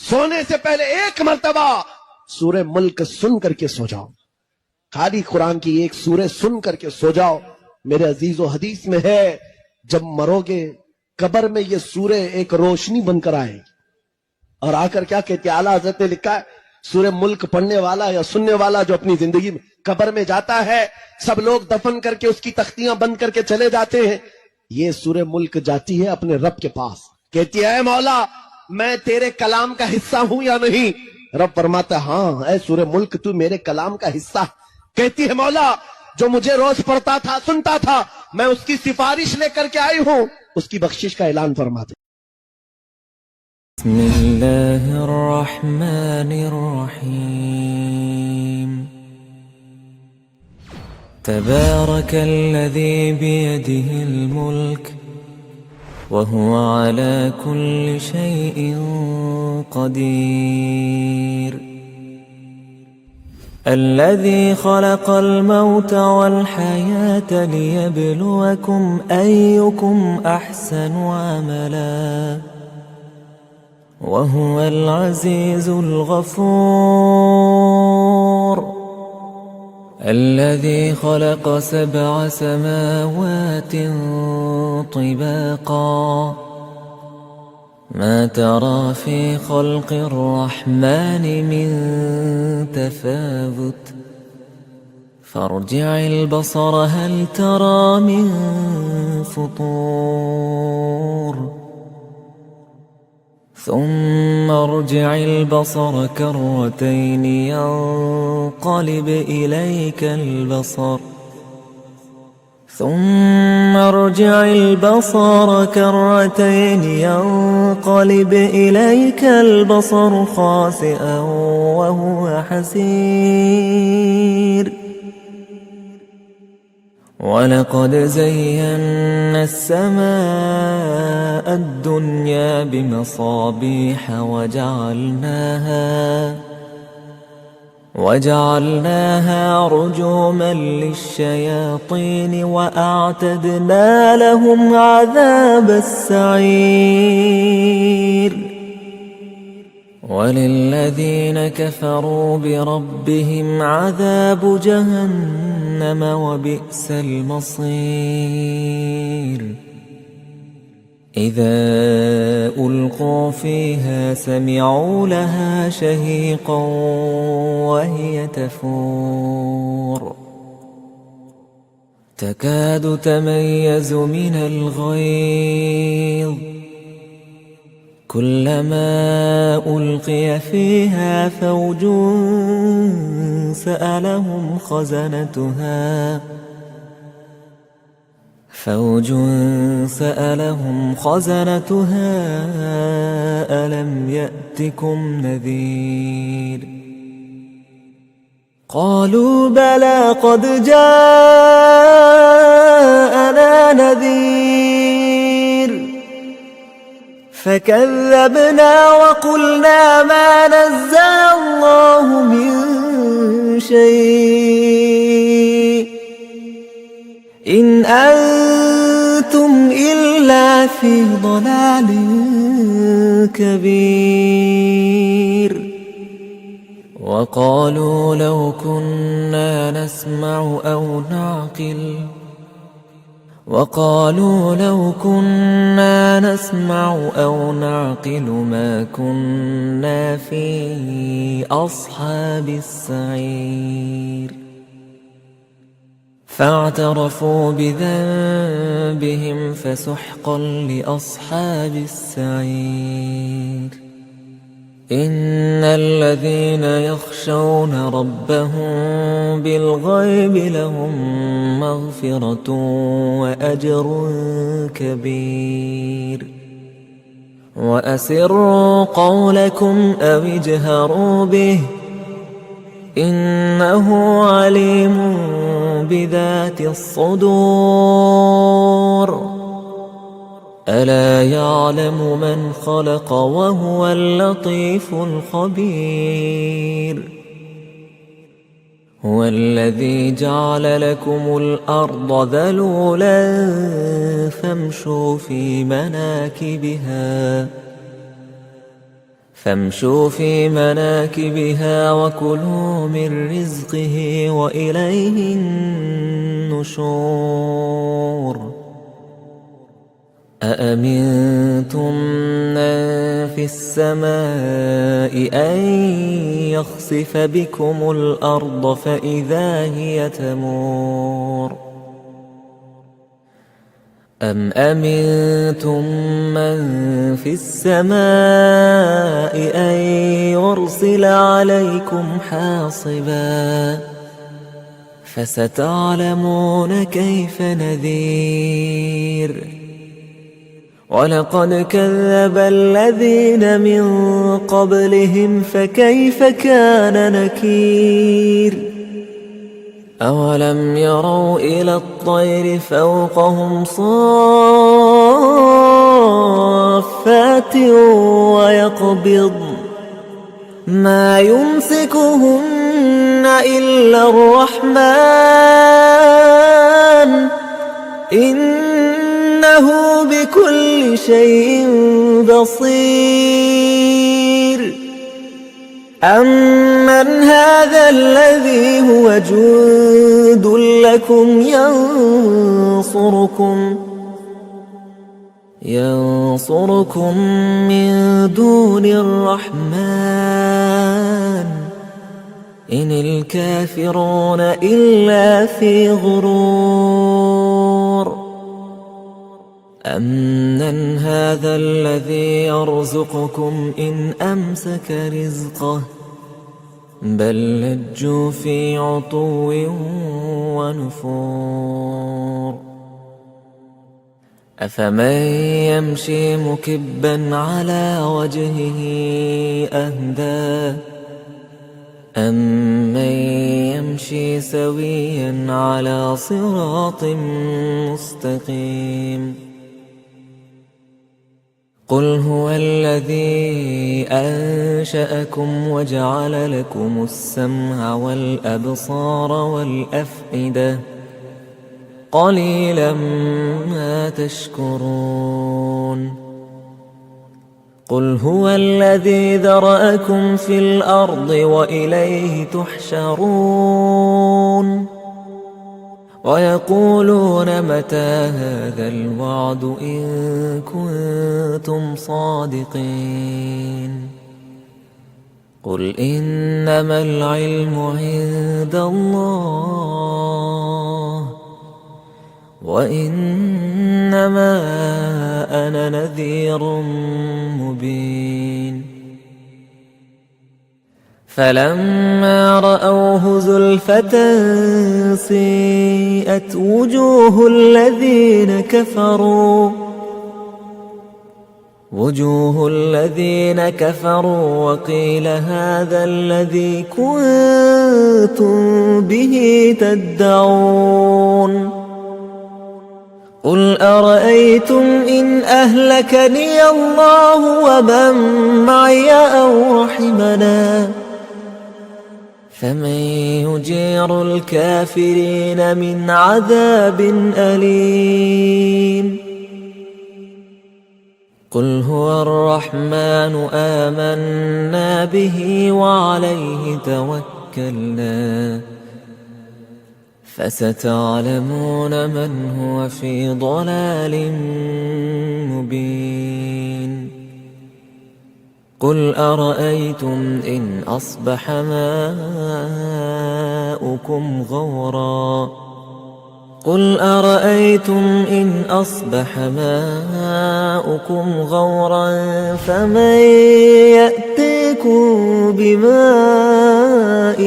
सोने से पहले एक मर्तबा सूरह मुल्क सुन करके सो जाओ। खाली कुरान की एक सूरह सुन करके सो जाओ। मेरे अजीजों, हदीस में है जब मरोगे कब्र में ये सूरह एक रोशनी बनकर आए और आकर क्या कहती है, आला हजरत ने लिखा है सूरह मुल्क पढ़ने वाला या सुनने वाला जो अपनी जिंदगी में कब्र में जाता है, सब लोग दफन करके उसकी तख्तियां बंद करके चले जाते हैं, ये सूरह मुल्क जाती है अपने रब के पास, कहती है मौला मैं तेरे कलाम का हिस्सा हूं या नहीं। रब फरमाता है हाँ ऐ सूरह मुल्क तू मेरे कलाम का हिस्सा। कहती है मौला जो मुझे रोज पढ़ता था सुनता था मैं उसकी सिफारिश लेकर के आई हूं, उसकी बख्शिश का ऐलान फरमाते। बिस्मिल्लाहिर्रहमानिर्रहीम। तबारकल्लज़ी बियदिहिल मुल्क वहुव अला कुल्लि शैइन क़दीर। الذي خلق الموت والحياة ليبلوكم أيكم أحسن عملا وهو العزيز الغفور. الذي خلق 7 سماوات طباقا ما ترى في خلق الرحمن من تفاوت فارجع البصر هل ترى من فطور ثم ارجع البصر كرتين ينقلب إليك البصر ثم ارجع البصر كرتين ينقلب إليك البصر خاسئا وهو حسير. ولقد زينا السماء الدنيا بمصابيح وجعلناها رجوما للشياطين وأعتدنا لهم عذاب السعير. وللذين كفروا بربهم عذاب جهنم وبئس المصير. إذا ألقوا فيها سمعوا لها شهيقا وهي تفور تكاد تميز من الغيظ كلما ألقي فيها فوج سألهم خزنتها ألم يأتكم نذير. قالوا بلى قد جاءنا نذير فكذبنا وقلنا ما نزل الله من شيء إن أنتم إلا في ضلال كبير. وقالوا لو كنا نسمع أو نعقل ما كنا في أصحاب السعير. فاعترفوا بذنبهم فسحقا لأصحاب السعير. إن الذين يخشون ربهم بالغيب لهم مغفرة وأجر كبير. وأسروا قولكم أو اجهروا به إنه عليم بذات الصدور. ألا يعلم من خلق وهو اللطيف الخبير. هو الذي جعل لكم الأرض ذلولا فامشوا في مناكبها فامشوا في مناكبها وكلوا من رزقه وإليه النشور أأمنتم من في السماء أن يخسف بكم الأرض فإذا هي تمور أم أمنتم من في السماء أن يرسل عليكم حاصبا فستعلمون كيف نذير ولقد كذب الذين من قبلهم فكيف كان نكير أولم يروا إلى الطير فوقهم صافات ويقبض ما يمسكهن إلا الرحمن إنه بكل شيء بصير أمن هذا الذي هو جند لكم ينصركم من دون الرحمن إن الكافرون إلا في غرور أمن هذا الذي يرزقكم إن أمسك رزقه بل لجوا في عتو ونفور أفمن يمشي مكبا على وجهه أهدى أمن يمشي سويا على صراط مستقيم قل هو الذي أنشأكم وجعل لكم السمع والأبصار والأفئدة قليلا ما تشكرون قل هو الذي ذرأكم في الأرض وإليه تحشرون ويقولون متى هذا الوعد إن كنتم صادقين قل إنما العلم عند الله وإنما أنا نذير مبين فلما رأوه زلفة سيئت وجوه الذين كفروا وقيل هذا الذي كنتم به تدعون قل أرأيتم إن أهلكني الله ومن معي أو رحمنا فمن يجير الكافرين من عذاب أليم قل هو الرحمن آمنا به وعليه توكلنا فستعلمون من هو في ضلال مبين قل أرأيتم إن أصبح ماؤكم غورا فمن يأتيكم بماء